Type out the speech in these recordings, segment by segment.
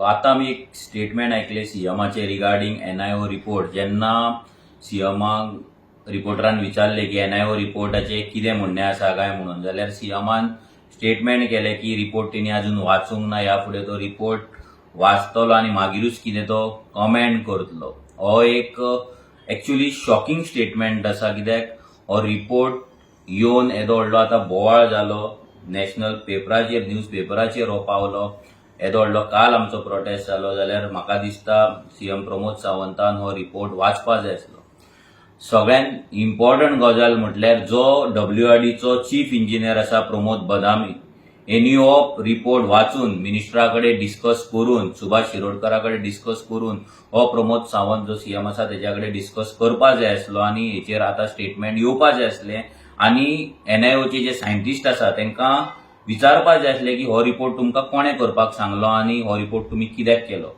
आता मी एक स्टेटमेंट ऐकले सीएमाचे रिगार्डिंग एनआयओ रिपोर्ट. जेन्ना सीएमाक रिपोर्टरान विचारले की एनआयओ रिपोर्टाचे कितें म्हणणें आसा काय म्हणून, जाल्यार सीएमान स्टेटमेंट केले की रिपोर्ट तिने अजून वाचूंक ना, ह्या फुडें तो रिपोर्ट वाचतलो आणि मागीरूच कितें तो कमेंट करतलो. हो एक एक्चुअली शॉकिंग स्टेटमेंट आसा, कित्याक हो रिपोर्ट येवन येदो व्हडलो आतां बोवाळ जालो, नॅशनल पेपराचेर न्यूज पेपराचेर हो पावलो, येदो व्हडलो काल आमचो प्रोटेस्ट जालो. जाल्यार म्हाका दिसता सीएम प्रमोद सावंतान हो रिपोर्ट वाचपा जाय आसलो. सगळ्यात इम्पॉर्टंट गजाल म्हटल्यार जो WRDचो चीफ इंजिनियर आसा प्रमोद बदामी, हेनी हो रिपोर्ट वाचून मिनिस्टराकडे डिस्कस करून, सुभाष शिरोडकराकडे डिस्कस करून हो प्रमोद सावंत जो सीएम आसा तेच्याकडे डिस्कस करपा जाय आसलो आणि हेचेर आता स्टेटमेंट येवपा जाय आसले. आणि एनआयओचे जे सायंटिस्ट आसा तांकां विचारपा जाय आसले की हो रिपोर्ट तुमकां कोणे करपाक सांगलो आणि हो रिपोर्ट तुमी कित्याक केलो.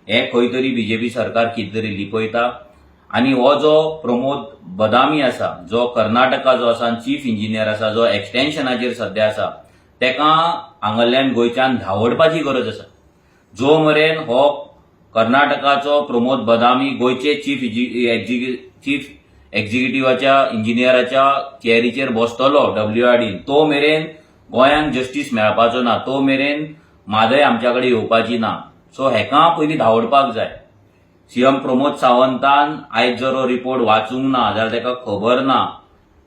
हे खंय तरी बीजेपी सरकार कितें तरी लिपयता. आणि हो जो प्रमोद बदामी आसा, जो कर्नाटका जो आसा चीफ इंजिनियर आसा, जो एक्सटेन्शनाचेर सध्या आसा, तेका हांगाल्यान गोंयच्यान धांवडपाची गरज आसा. जो मेरेन हो कर्नाटकाचो प्रमोद बदामी गोंयचे चीफ एक्झिक्युटिव्हाच्या इंजिनियराच्या चेअरीचेर बसतलो WRDन, तो मेरेन गोंयांक जस्टीस मेळपाचो ना, तो मेरेन म्हादय आमच्याकडे येवपाची ना. सो हेका पयलीं धांवडपाक जाय. सीएम प्रमोद सावंतान आयज जर हो रिपोर्ट वाचूंक ना, जाल्यार तेका खबर ना,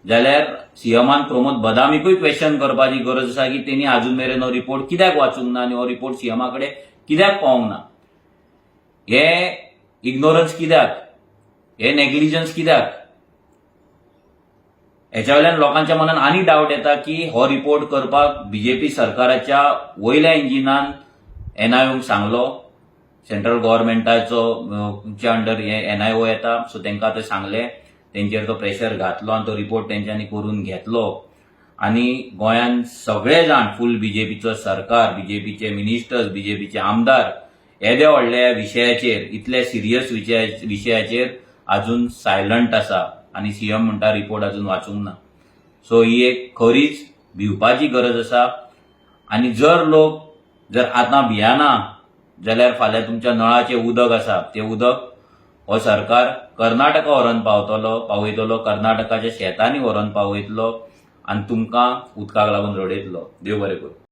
जाल्यार सीएमान प्रमोद बदामीकूय क्वेश्चन करपाची गरज आसा की तेणी अजून मेरेन हो रिपोर्ट कित्याक वाचूंक ना आणि हो रिपोर्ट सीएमाकडे कित्याक पावंक ना. हे इग्नोरन्स कित्याक, हे नेग्लिजन्स कित्याक. हेच्या वयल्यान लोकांच्या मनात आनी डावट येता की हो रिपोर्ट करपाक बीजेपी सरकाराच्या वयल्या इंजिनान एनआयओक सांगलो. सेंट्रल गव्हर्नमेंटाचो अंडर एनआयओ येता, सो तांकां ते सांगले, तेंचेर तो प्रेशर घातलो आणि तो रिपोर्ट तेंच्यांनी करून घेतलो. आणि गोंयांत सगळे जाण फुल बीजेपीचो सरकार, बीजेपीचे मिनिस्टर्स, बीजेपीचे आमदार येदे व्हडल्या विशयाचेर, इतल्या सिरियस विशयाचेर अजून सायलंट आसा आणि सीएम म्हणटा रिपोर्ट अजून वाचूंक ना. सो ही एक खरीच भिवपाची गरज आसा. आणि जर आतां भियाना जाल्यार फाल्यां तुमच्या नळाचें उदक आसा तें उदक हो सरकार कर्नाटका व्हरोन पावयतलो, कर्नाटकाच्या शेतांनी व्हरोन पावयतलो आणि तुमकां उदकाक लागून रडयतलो. देव बरें करूं.